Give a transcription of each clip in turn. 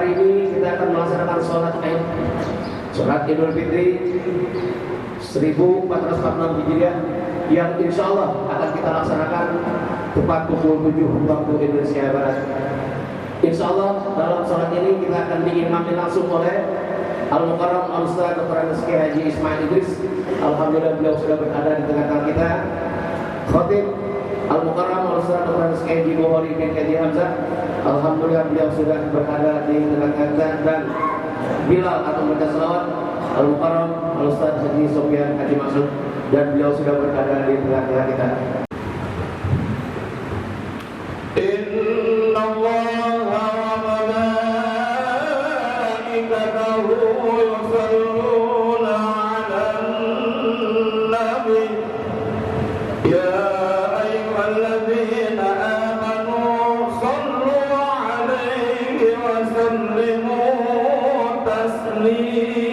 hari ini kita akan melaksanakan sholat Id, sholat Idul Fitri 1446 Hijriah yang insya Allah akan kita laksanakan tepat pukul 7 waktu Indonesia Barat. Insya Allah dalam sholat ini kita akan diimami langsung oleh Al-Mukarram Al-Ustaz Dr. Rizky Haji Ismail Idris. Alhamdulillah beliau sudah berada di tengah-tengah kita. Khatib Al-Mukarram Al-Ustaz Dr. Rizky Haji Bukhari bin Haji Hamzah. Alhamdulillah beliau sudah berada di tengah-tengah kita. Dan Bilal atau baca selawat Al-Mukarram Al-Ustaz Haji Sofyan Haji Maksud, dan beliau sudah berada di tengah-tengah kita. Inna Allah wa malaikatahu yusalluna 'alan nabi ya ayyuhalladzina amanu sallu 'alaihi wa sallimu taslima.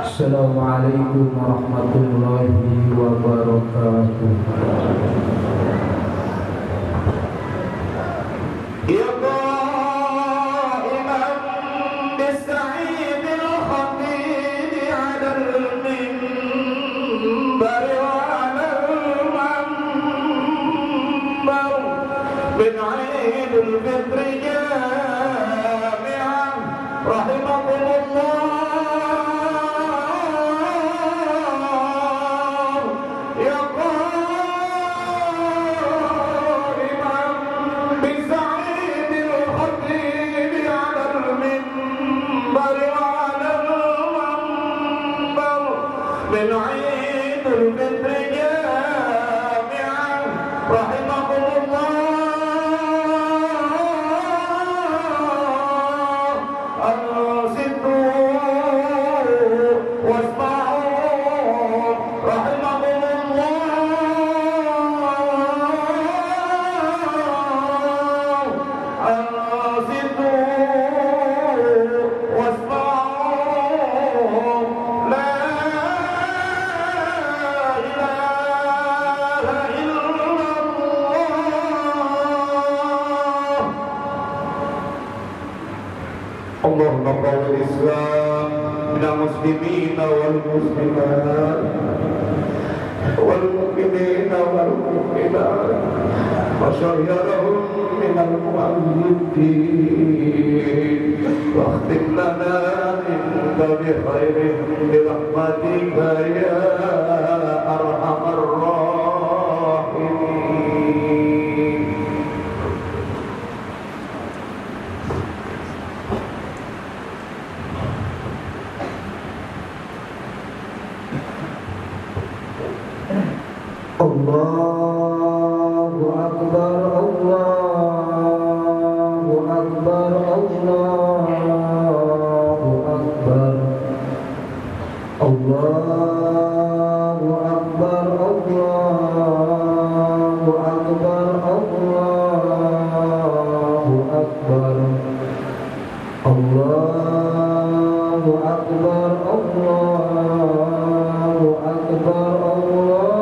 Assalamualaikum warahmatullahi wabarakatuh. Ya qa'iman bis-sa'idil khatib 'alal minbar wa 'alal manbar min 'idil fitri jami'an rahimakumullah. من عيد الفطر جامعا رحمكم الله. أنصتوا واسمعوا رحمكم الله. أنصتوا واسمعوا. لا اللهم قوم الإسلام من المسلمين والمسلمات والمؤمنين والمؤمنات وشهرهم من المؤمنين واختم لنا منك بخير برحمتك يا أرحم الراحمين. Allahu Akbar, Allahu Akbar, Allahu Akbar, Allahu Akbar, Allahu Akbar, Allahu Akbar, Allahu Akbar, Allahu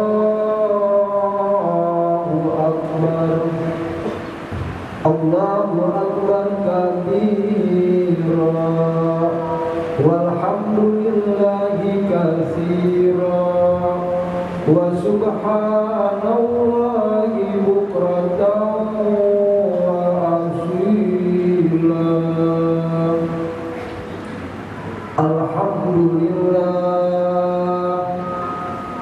Akbar, Allahu Akbar kabira walhamdulillahi katsira wa subhanallahi bukratan wa asila. Alhamdulillah,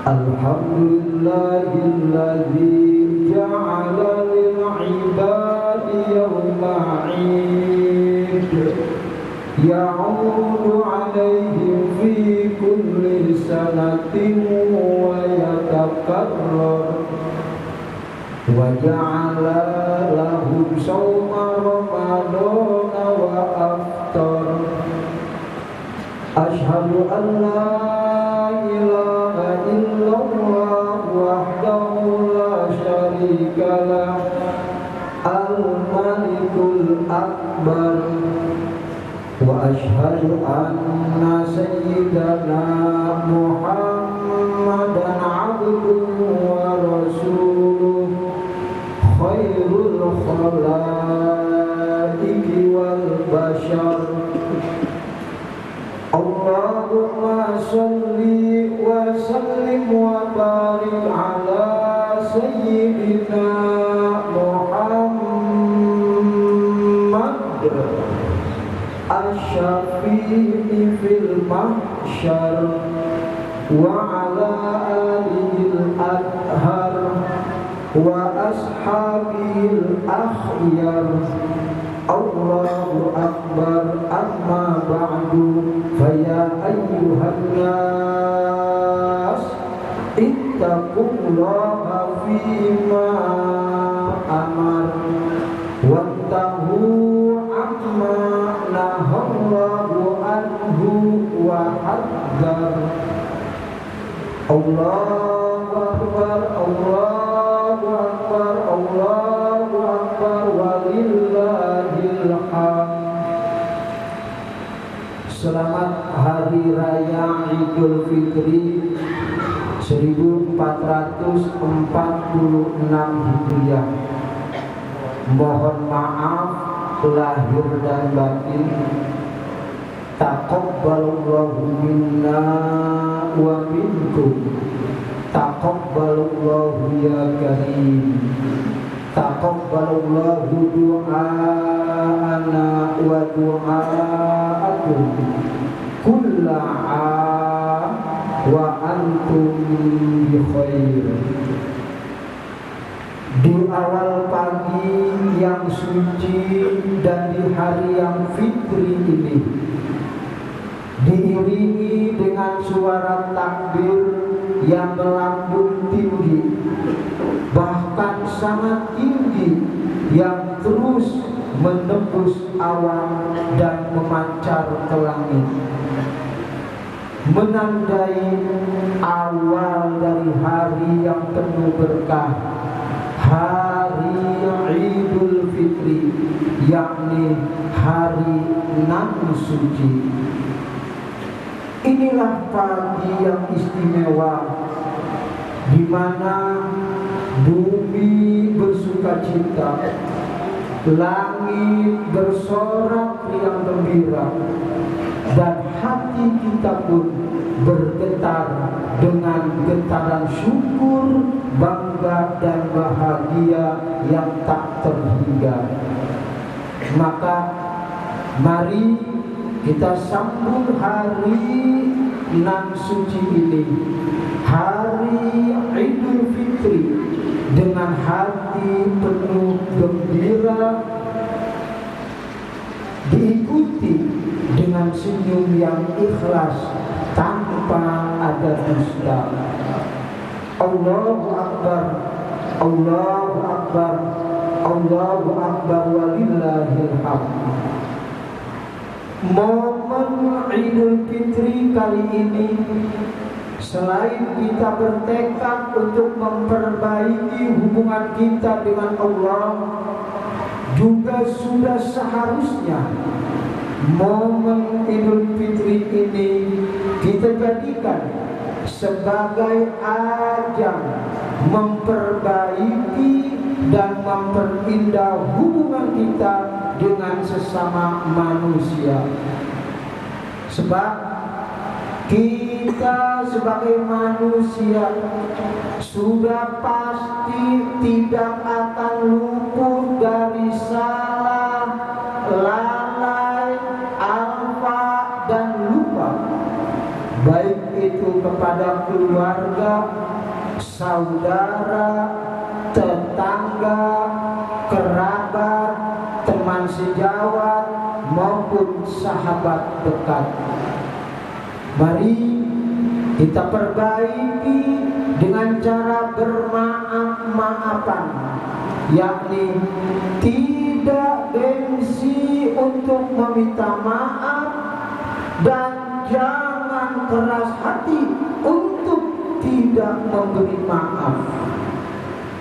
alhamdulillahilladzi ja'ala lil ibadi yawma 'id ya'udu 'alaihim fi kulli sanatin wa yatakarrar wa ja'ala lahum shawma ramadana wa aftar. Ashhadu an la ilaha illallah wahdahu la syarika lah al-malikul akbar wa ashhadu anna sayyidana Muhammadan abduhu wa rasuluh khairul khalaq barik ala sayyidina Muhammad asy-syafi'i fil mahsyar wa ala alihil adhar wa ashabihil akhyar. Allahu akbar, amma ba'du, faya ayyuhan nas ittaqullaha fima amar wattahu amma nahallahu anhu wa hadzar. Allahu akbar, Allahu akbar, Allahu akbar, walillahil hamd. Selamat Hari Raya Idul Fitri 1446 Hijriah. Mohon maaf lahir dan batin. Taqabbalallahu minna wa minkum. Taqabbalallahu ya karim. Taqabbalallahu du'aana wa du'aakum kulla 'am wa antum bi khair. Di awal pagi yang suci dan di hari yang fitri ini, diiringi dengan suara takbir yang melambung tinggi, bahkan sangat tinggi, yang terus menembus awan dan memancar ke langit, menandai awal dari hari yang penuh berkah, hari Idul Fitri, yakni hari nan suci. Inilah pagi yang istimewa, di mana bumi bersukacita, langit bersorak riang gembira, dan hati kita pun bergetar dengan getaran syukur, bangga dan bahagia yang tak terhingga. Maka mari kita sambut hari nan suci ini, hari Idul Fitri, dengan hati penuh gembira, diikuti dengan senyum yang ikhlas tanpa ada dusta. Allahu Akbar, Allahu Akbar, Allahu Akbar, walillahil hamd. Momen Idul Fitri kali ini, selain kita bertekad untuk memperbaiki hubungan kita dengan Allah, juga sudah seharusnya momen Idul Fitri ini kita jadikan sebagai ajang memperbaiki dan memperindah hubungan kita dengan sesama manusia. Sebab kita sebagai manusia sudah pasti tidak akan luput dari salah, lalai, alfa dan lupa, baik itu kepada keluarga, saudara, tetangga, kerabat, teman sejawat maupun sahabat dekat. Mari kita perbaiki dengan cara bermaaf-maafan, yakni tidak gengsi untuk meminta maaf dan jangan keras hati untuk tidak memberi maaf.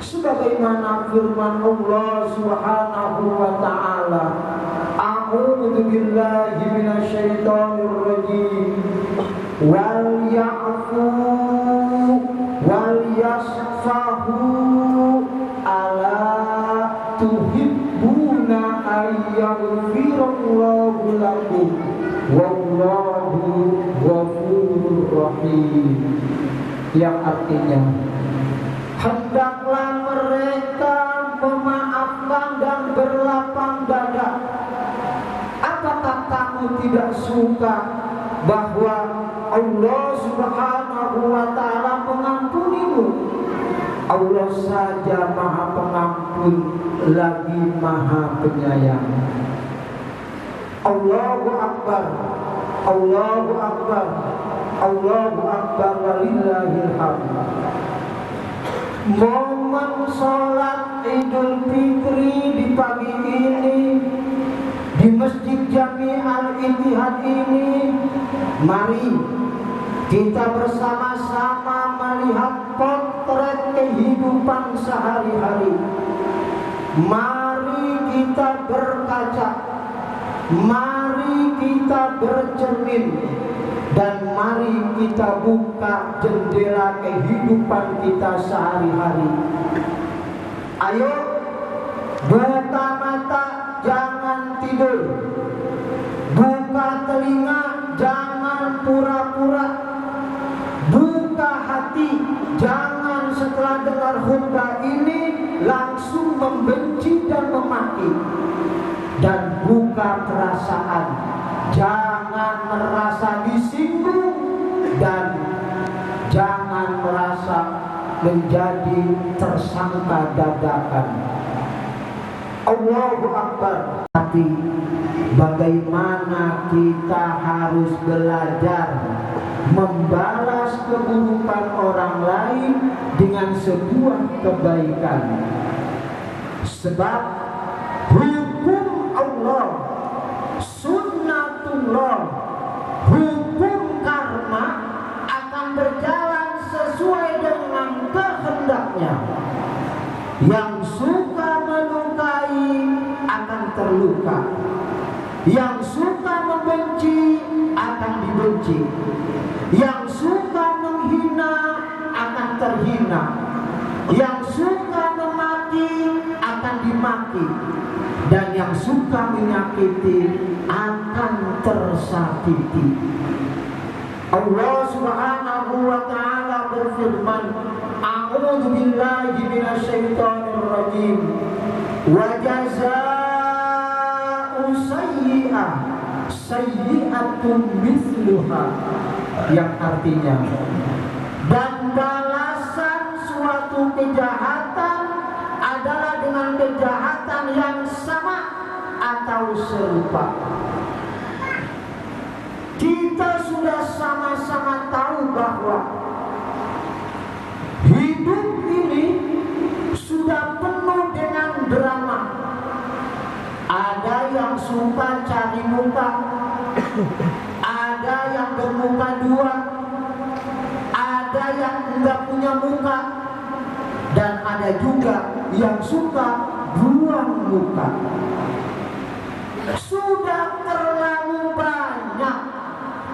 Sebagaimana firman Allah Subhanahu wa taala, A'udzu billahi minasyaitonir rajim. Wal ya'fu wal yasfahu ala tuhibbuna ayyaghfirallahu lakum wallahu ghafurur rahim. Yang artinya, suka bahwa Allah Subhanahu wa ta'ala mengampunimu. Allah saja Maha Pengampun lagi Maha Penyayang. Allahu Akbar, Allahu Akbar, Allahu Akbar, walillahil hamd. Momen sholat Idul Fitri di pagi ini di Masjid Jami Al-Ittihad ini, mari kita bersama-sama melihat potret kehidupan sehari-hari. Mari kita berkaca, mari kita bercermin, dan mari kita buka jendela kehidupan kita sehari-hari. Ayo, buka mata, jangan tidur. Buka telinga, jangan pura-pura. Buka hati, jangan setelah dengar khutbah ini langsung membenci dan memaki. Dan buka perasaan, jangan merasa disinggung dan jangan merasa menjadi tersangka dadakan. Allahu Akbar. Tapi bagaimana kita harus belajar membalas keburukan orang lain dengan sebuah kebaikan. Sebab hukum Allah, sunnatullah, hukum karma akan berjalan sesuai dengan kehendaknya. Yang suka melukai akan terluka, yang suka membenci akan dibenci, yang suka menghina akan terhina, yang suka memaki akan dimaki, dan yang suka menyakiti akan tersakiti. Allah Subhanahu wa ta'ala berfirman, A'udzu billahi minasyaitonir rajim. Wa jazaa'u sayyi'ah sayyi'atun mithluha, yang artinya, dan balasan suatu kejahatan adalah dengan kejahatan yang sama atau serupa. Kita sudah sama-sama tahu bahwa hidup ini sudah penuh dengan drama. Ada yang suka cari muka, ada yang bermuka dua, ada yang enggak punya muka, dan ada juga yang suka buang muka. Sudah terlalu banyak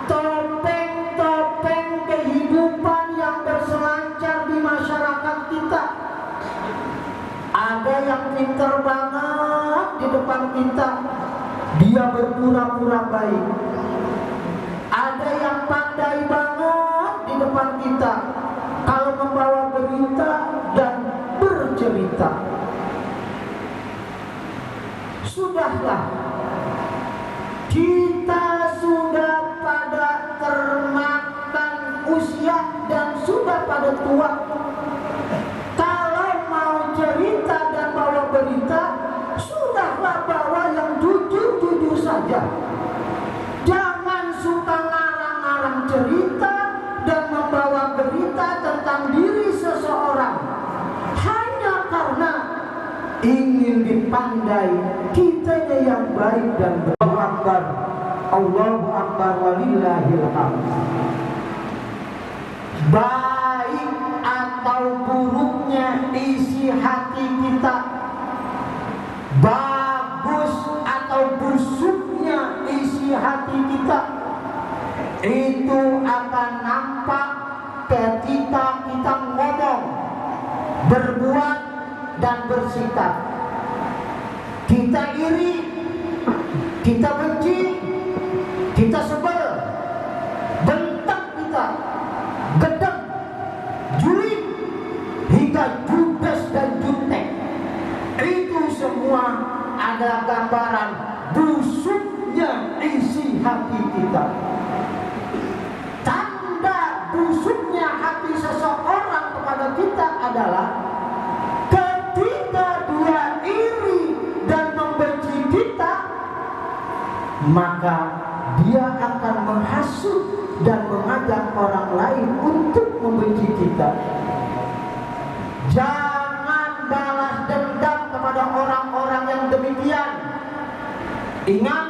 topeng-topeng kehidupan yang berselancar di masyarakat kita. Ada yang pintar banget di depan kita, dia berpura-pura baik. Ada yang pandai banget di depan kita kalau membawa berita dan bercerita. Sudahlah, kita sudah pada termakan usia dan sudah pada tua. Kalau mau cerita dan bawa berita, sudahlah bawa yang jujur-jujur saja. Jangan suka ngarang-ngarang cerita dan membawa berita tentang diri seseorang hanya karena ingin dipandai kitanya yang baik dan Allahu Akbar, Allahu Akbar, walillahil hamd. Baik atau buruknya isi hati kita, bagus atau busuknya isi hati kita, itu akan nampak ketika kita ngomong, berbuat, dan bersikap. Kita iri, kita benci, kita sebel, bentak kita, gedek, julid, hingga judes dan jutek. Itu semua adalah gambaran busuknya isi hati hati kita. Tanda busuknya hati seseorang kepada kita adalah ketika dia iri dan membenci kita, maka dia akan menghasut dan mengajak orang lain untuk membenci kita. Jangan balas dendam kepada orang-orang yang demikian. Ingat,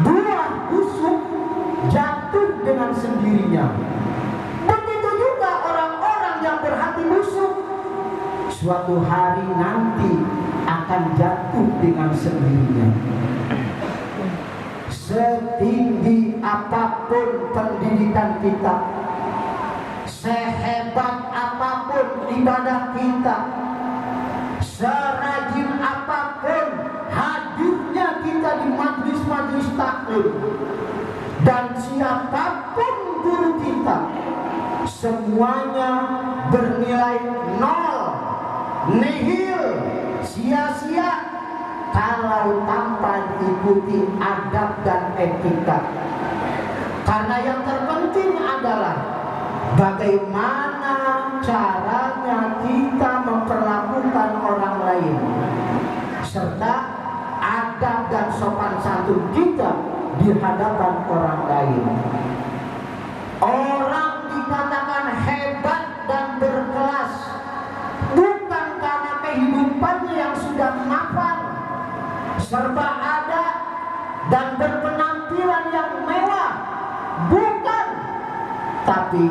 buah busuk jatuh dengan sendirinya. Begitu juga orang-orang yang berhati busuk, suatu hari nanti akan jatuh dengan sendirinya. Setinggi apapun pendidikan kita, sehebat apapun ibadah kita, serajin apapun hadirnya kita di majlis-majlis taklim, dan siapapun guru kita, semuanya bernilai nol, nihil, sia-sia kalau tanpa diikuti adab dan etika. Karena yang terpenting adalah bagaimana caranya kita memperlakukan orang lain, serta adab dan sopan santun kita di hadapan orang lain. Orang dikatakan hebat dan berkelas bukan karena kehidupannya yang sudah mapan, serba ada dan berpenampilan yang mewah, bukan. Tapi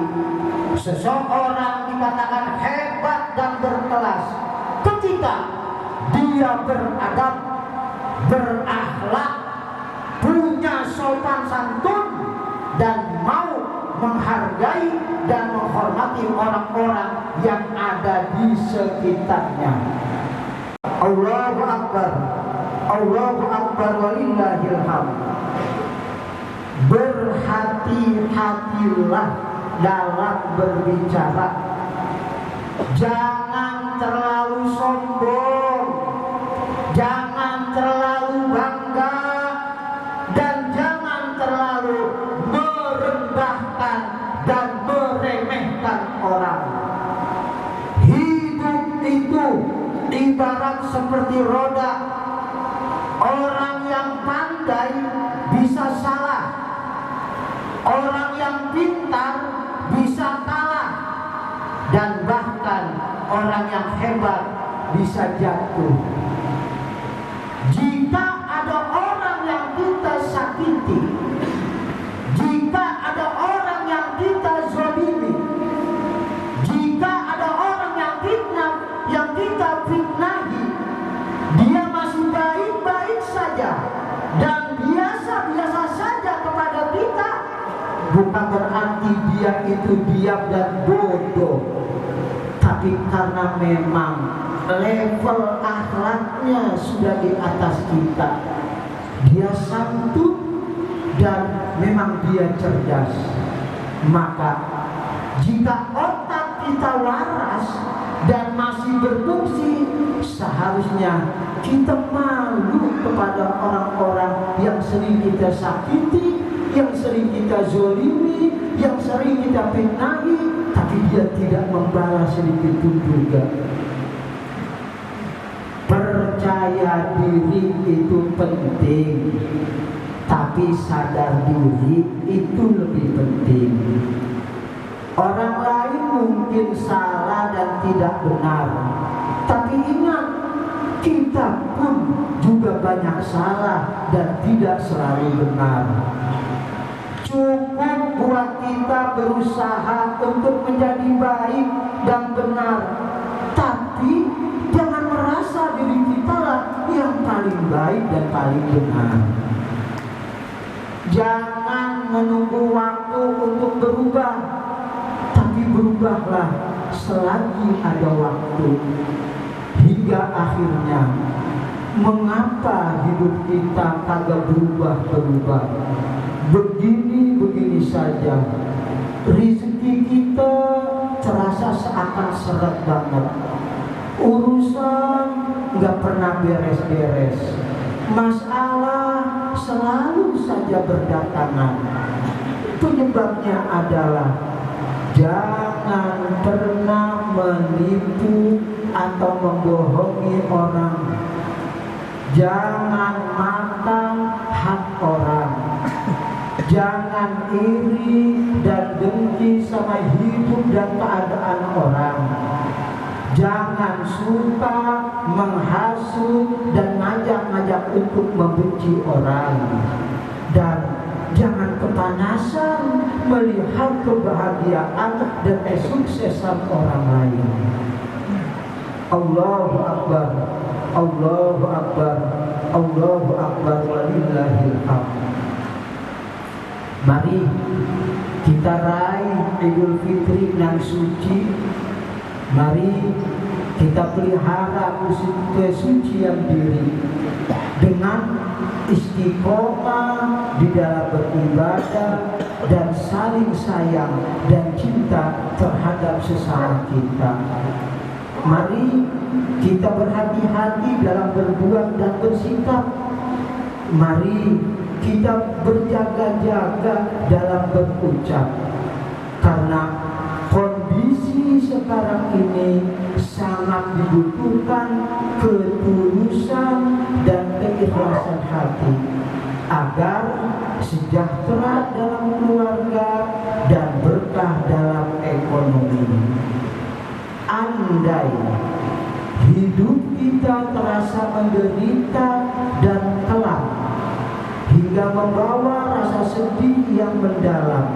seseorang dikatakan hebat dan berkelas ketika dia beradab, berakhlak, punya sopan santun, dan mau menghargai dan menghormati orang-orang yang ada di sekitarnya. Allahu Akbar, Allahu Akbar, walillahil hamd. Berhati-hatilah dalam berbicara. Jangan terlalu sombong, jangan terlalu bangga, dan jangan terlalu merendahkan dan meremehkan orang. Hidup itu ibarat seperti roda. Orang yang pandai bisa salah, orang yang pintar bisa kalah, dan bahkan orang yang hebat bisa jatuh. Jika ada orang yang kita sakiti, jika ada orang yang kita zalimi, jika ada orang yang kita fitnahi, dia masih baik-baik saja dan biasa-biasa saja kepada kita, bukan berarti dia itu diam dan bodoh, tapi karena memang level akhlaknya sudah di atas kita. Dia santun dan memang dia cerdas. Maka jika otak kita waras dan masih berfungsi, seharusnya kita malu kepada orang-orang yang sering kita sakiti, yang sering kita zolimi, yang sering kita fitnahi, tapi dia tidak membalas sedikit pun juga. Percaya diri itu penting, tapi sadar diri itu lebih penting. Orang lain mungkin salah dan tidak benar, tapi ingat, kita pun juga banyak salah dan tidak selalu benar. Cukup buat kita berusaha untuk menjadi baik dan benar, tapi jangan merasa diri kita lah yang paling baik dan paling benar. Jangan menunggu waktu untuk berubah, tapi berubahlah selagi ada waktu. Hingga akhirnya, mengapa hidup kita kagak berubah-berubah? Begini-begini saja. Rezeki kita terasa seakan seret banget. Urusan nggak pernah beres-beres. Masalah selalu saja berdatangan. Penyebabnya adalah jangan pernah menipu atau membohongi orang. Jangan makan hak orang. Jangan iri dan dengki sama hidup dan keadaan orang. Jangan suka menghasut dan ngajak-ngajak untuk membenci orang. Dan jangan kepanasan melihat kebahagiaan dan kesuksesan orang lain. Allahu Akbar, Allahu Akbar, Allahu Akbar, walillahil hamd. Mari kita raih Idul Fitri yang suci. Mari kita pelihara kesucian diri dengan istiqomah di dalam beribadah dan saling sayang dan cinta terhadap sesama kita. Mari kita berhati-hati dalam berbuat dan bersikap. Mari kita berjaga-jaga dalam berucap, karena kondisi sekarang ini sangat dibutuhkan ketulusan dan keikhlasan hati agar sejahtera dalam keluarga dan berkah dalam ekonomi. Andai hidup kita terasa menderita dan kelam hingga membawa rasa sedih yang mendalam,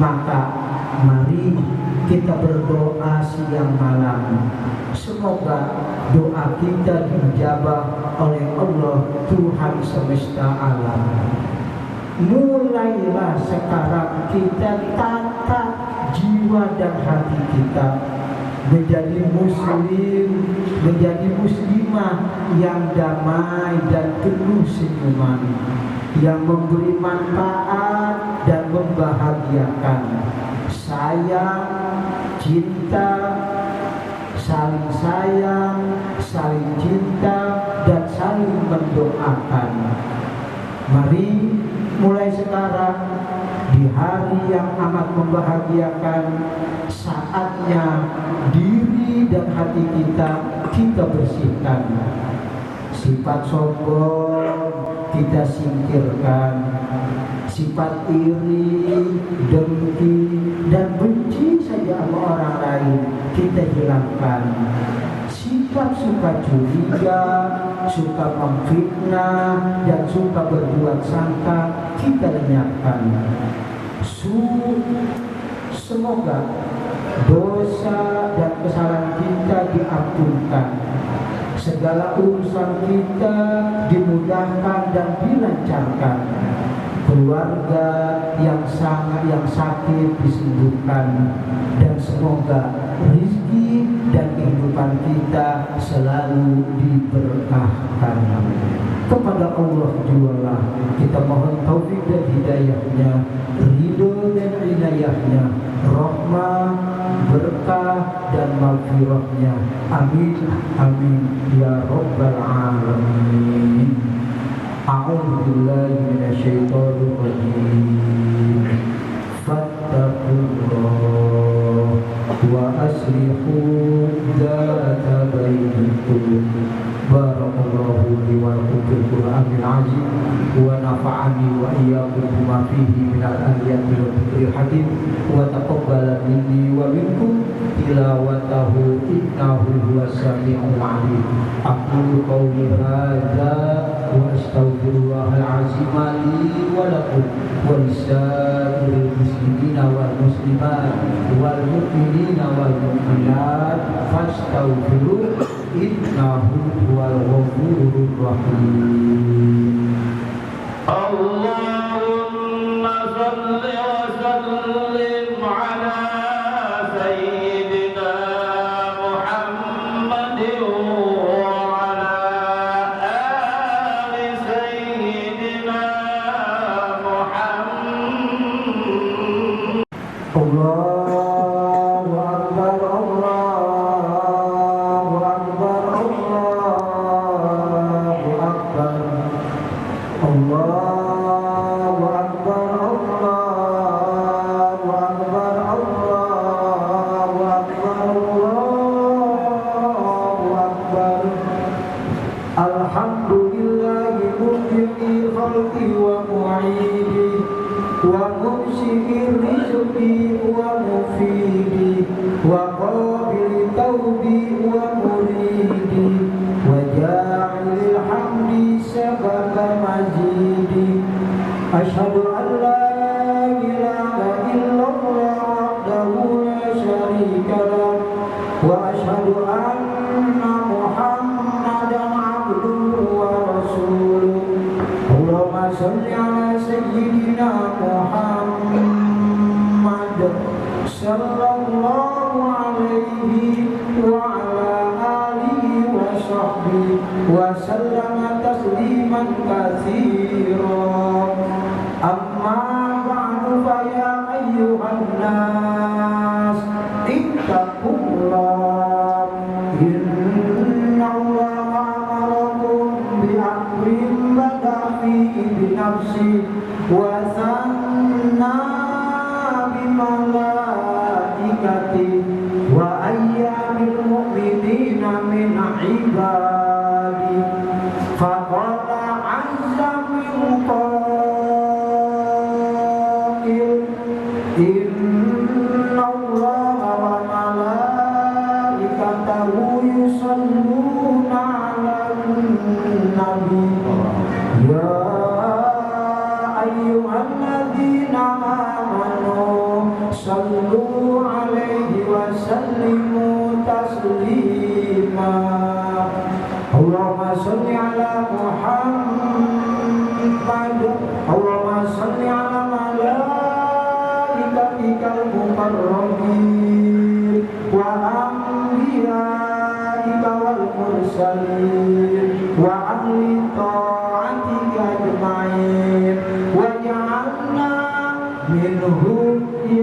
maka mari kita berdoa siang malam. Semoga doa kita dijabah oleh Allah Tuhan semesta alam. Mulailah sekarang kita tata jiwa dan hati kita menjadi muslim, menjadi muslimah yang damai dan penuh senyuman, yang memberi manfaat dan membahagiakan. Sayang, cinta, saling sayang, saling cinta, dan saling mendoakan. Mari mulai sekarang di hari yang amat membahagiakan, saatnya diri dan hati kita bersihkan. Sifat sombong kita singkirkan, sifat iri, dengki, dan benci saja sama orang lain kita hilangkan. Sifat suka curiga, suka memfitnah, dan suka berbuat sangka kita lenyapkan. Semoga dosa dan kesalahan kita diampunkan, segala urusan kita dimudahkan dan dilancarkan, keluarga yang sakit disembuhkan, dan semoga rezeki dan kehidupan kita selalu diberkahkan. Kepada Allah jualah kita mohon taufik dan hidayahnya, ridho dan inayahnya, rahmah, berkah dan maghfirahnya. Amin, amin ya rabbal alamin. A'udzu billahi minasyaitonir rajim. Fattaqullah wa aslihu dzata bainakum. Barakallahu li wa lakum fil Qur'anil azim wa nafa'ani wa iyyakum bima fihi minal ayati wal dhikril hakim wa taqabbala minni wa minkum tilawatahu innahu huwas sami'ul 'alim. Aqulu qawli hadza wa astaghfirullahal 'azim li wa lakum wa lisairil muslimina wal muslimat wal mu'minina wal mu'minat fastaghfiruh innahu huwal ghafurur rahim. Allahumma salli wa sallim ala sayyidina Muhammadin wa ala ali sayyidina Muhammad. Allahu Akbar, Allahu Akbar, Allahu Akbar, Allah. ومريدي وجاعل الحمد سبب مزيدي أشهد أن لا إله إلا الله وحده لا شريك له وأشهد أن محمدا عبده ورسوله اللهم صل على سيدنا محمد صلى الله عليه وعلى آله وصحبه وسلم تسليما كثيرا أما بعد فيا أيها الناس اتقوا الله إن الله أمركم بأمر بدأ فيه بنفسه وثنى بملائكته وأيام المؤمنين من عباده فقال عز من قائل إن الله وملائكته يصلون على النبي يا أيها الذين آمنوا صلوا عليه وسلموا تسليما اللهم صل على محمد اللهم صل على ملائكتك المقربين وأنبيائك والمرسلين وأهل طاعتك أجمعين واجعلنا منهم